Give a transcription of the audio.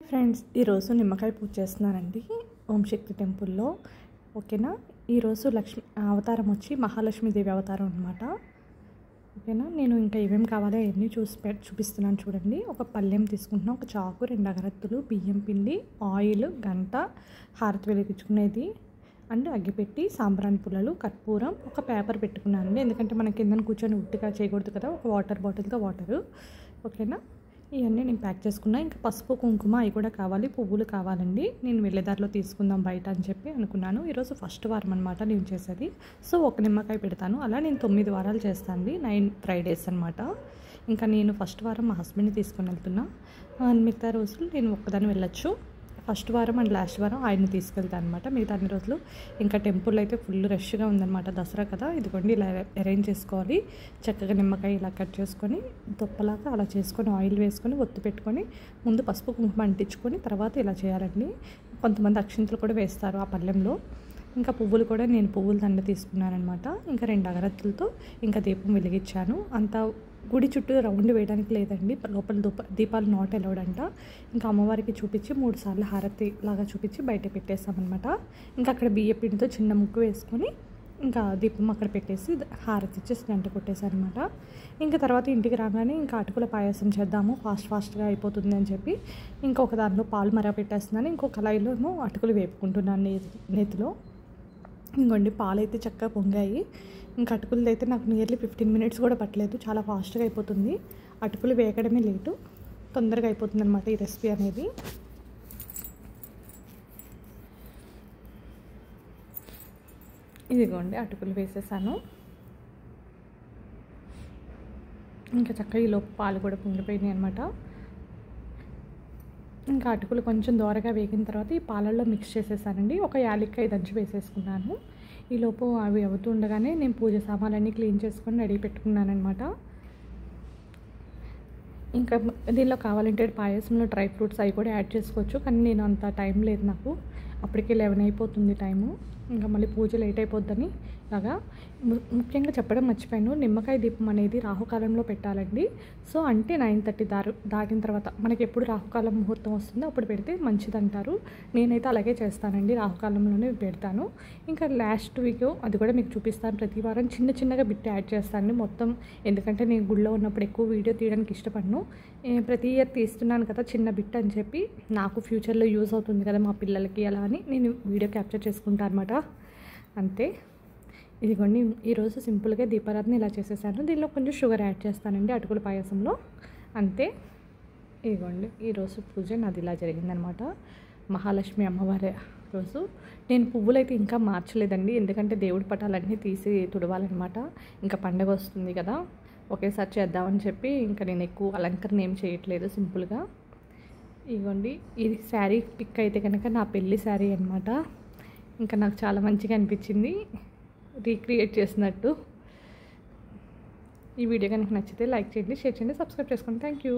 Friends, ఈరోజు నిమ్మకాయ పూజ చేస్తున్నానండి ఓంశక్తి టెంపుల్లో. ఓకేనా. ఈరోజు లక్ష్మి అవతారం వచ్చి మహాలక్ష్మీదేవి అవతారం అనమాట. ఓకేనా. నేను ఇంకా ఏమేమి కావాలో అవన్నీ చూపిస్తున్నాను చూడండి. ఒక పళ్ళెం తీసుకుంటున్నాను, ఒక చాకు, 2 అగరత్తులు, బియ్యం పిండి, ఆయిల్, గంట, హారతి వెలిగించుకునేది అండ్ అగ్గిపెట్టి, సాంబ్రాణి పుల్లలు, కర్పూరం, ఒక పేపర్ పెట్టుకున్నానండి. ఎందుకంటే మనం కిందన కూర్చొని ఉట్టిగా చేయకూడదు కదా. ఒక వాటర్ బాటిల్తో వాటరు. ఓకేనా. ఇవన్నీ నేను ప్యాక్ చేసుకున్నా. ఇంకా పసుపు, కుంకుమ అవి కూడా కావాలి, పువ్వులు కావాలండి. నేను వెళ్ళేదారిలో తీసుకుందాం బయట అని చెప్పి అనుకున్నాను. ఈరోజు ఫస్ట్ వారం అనమాట నేను చేసేది. సో ఒక నిమ్మకాయ పెడతాను. అలా నేను 9 వారాలు చేస్తాను, 9 ఫ్రైడేస్ అనమాట. ఇంకా నేను ఫస్ట్ వారం మా హస్బెండ్ని తీసుకొని వెళ్తున్నా. మిగతా రోజులు నేను ఒక్కదాన్ని వెళ్ళొచ్చు. ఫస్ట్ వారం అండ్ లాస్ట్ వారం ఆయన్ని తీసుకెళ్తాను అనమాట. మిగతా అన్ని రోజులు ఇంకా టెంపుల్ అయితే ఫుల్ రష్గా ఉందన్నమాట. దసరా కదా. ఇదిగోండి ఇలా అరేంజ్ చేసుకోవాలి. చక్కగా నిమ్మకాయ ఇలా కట్ చేసుకొని తొప్పలాగా అలా చేసుకొని ఆయిల్ వేసుకొని ఒత్తి పెట్టుకొని ముందు పసుపు కుంకుమ అంటించుకొని తర్వాత ఇలా చేయాలండి. కొంతమంది అక్షింతలు కూడా వేస్తారు ఆ పళ్ళెంలో. ఇంకా పువ్వులు కూడా నేను పువ్వుల దండ తీసుకున్నానమాట. ఇంకా 2 అగరత్తులతో ఇంకా దీపం వెలిగించాను. అంత గుడి చుట్టూ రౌండ్ వేయడానికి లేదండి, లోపల దీపాలు నాట్ అలౌడ్ అంట. ఇంకా అమ్మవారికి చూపించి 3 సార్లు హారతి లాగా చూపించి బయట పెట్టేస్తామన్నమాట. ఇంకా అక్కడ బియ్య పిండితో చిన్న ముగ్గు వేసుకొని ఇంకా దీపం అక్కడ పెట్టేసి హారతి ఇచ్చేసి గంట కొట్టేసాను అనమాట. ఇంకా తర్వాత ఇంటికి రాగానే ఇంకా అటుకుల పాయసం చేద్దాము, ఫాస్ట్గా అయిపోతుంది అని చెప్పి ఇంకొక దానిలో పాలు మరగ పెట్టేస్తున్నాను. ఇంకో కళాయిలోనూ అటుకులు వేపుకుంటున్నాను నేతిలో. ఇంకోండి పాలు అయితే చక్కగా పొంగాయి. ఇంకా అటుకులది అయితే నాకు నియర్లీ 15 మినిట్స్ కూడా పట్టలేదు, చాలా ఫాస్ట్గా అయిపోతుంది. అటుకులు వేగడమే లేటు, తొందరగా అయిపోతుంది అనమాట ఈ రెసిపీ అనేది. ఇదిగోండి అటుకులు వేసేసాను. ఇంకా చక్కగా ఈలోపు పాలు కూడా పొంగిపోయినాయి అనమాట. ఇంకా అటుకులు కొంచెం దోరగా వేగిన తర్వాత ఈ పాలల్లో మిక్స్ చేసేసానండి. ఒక యాలక్కాయ దంచి వేసేసుకున్నాను. ఈలోపు అవి అవుతూ ఉండగానే నేను పూజ సామాన్లన్నీ క్లీన్ చేసుకొని రెడీ పెట్టుకున్నాను అనమాట. ఇంకా దీనిలో కావాలంటే పాయసంలో డ్రై ఫ్రూట్స్ అవి కూడా యాడ్ చేసుకోవచ్చు, కానీ నేను అంత టైం లేదు నాకు. అప్పటికే 11 అయిపోతుంది టైము. ఇంకా మళ్ళీ పూజ లేట్ అయిపోద్దని ఇలాగా. ముఖ్యంగా చెప్పడం మర్చిపోయాను, నిమ్మకాయ దీపం అనేది రాహుకాలంలో పెట్టాలండి. సో అంటే 9:30 దాటిన తర్వాత మనకి ఎప్పుడు రాహుకాలం ముహూర్తం వస్తుందో అప్పుడు పెడితే మంచిదంటారు. నేనైతే అలాగే చేస్తానండి, రాహుకాలంలోనే పెడతాను. ఇంకా లాస్ట్ వీక్ అది కూడా మీకు చూపిస్తాను. ప్రతి వారం చిన్నగా బిట్ యాడ్ చేస్తాను మొత్తం. ఎందుకంటే నేను గుళ్ళో ఉన్నప్పుడు ఎక్కువ వీడియో తీయడానికి ఇష్టపడను. ప్రతి ఇయర్ తీస్తున్నాను కదా చిన్న బిట్ అని చెప్పి, నాకు ఫ్యూచర్లో యూజ్ అవుతుంది కదా మా పిల్లలకి అలా అని నేను వీడియో క్యాప్చర్ చేసుకుంటాను అనమాట. అంతే. ఇదిగోండి ఈరోజు సింపుల్గా దీపారాధన ఇలా చేసేసాను. దీనిలో కొంచెం షుగర్ యాడ్ చేస్తానండి అటుకుల పాయసంలో. అంతే. ఇదిగోండి ఈరోజు పూజ నాది ఇలా జరిగిందనమాట. మహాలక్ష్మి అమ్మవారి రోజు. నేను పువ్వులైతే ఇంకా మార్చలేదండి, ఎందుకంటే దేవుడి పటాలన్నీ తీసి తుడవాలన్నమాట. ఇంకా పండగ వస్తుంది కదా, ఒకేసారి చేద్దామని చెప్పి ఇంకా నేను ఎక్కువ అలంకరణ ఏం చేయట్లేదు, సింపుల్గా. ఇదిగోండి ఇది శారీ పిక్ అయితే కనుక నా పెళ్ళి శారీ అనమాట. ఇంకా నాకు చాలా మంచిగా అనిపించింది, రీక్రియేట్ చేసినట్టు. ఈ వీడియో కనుక నచ్చితే లైక్ చేయండి, షేర్ చేయండి, సబ్స్క్రైబ్ చేసుకోండి. Thank you.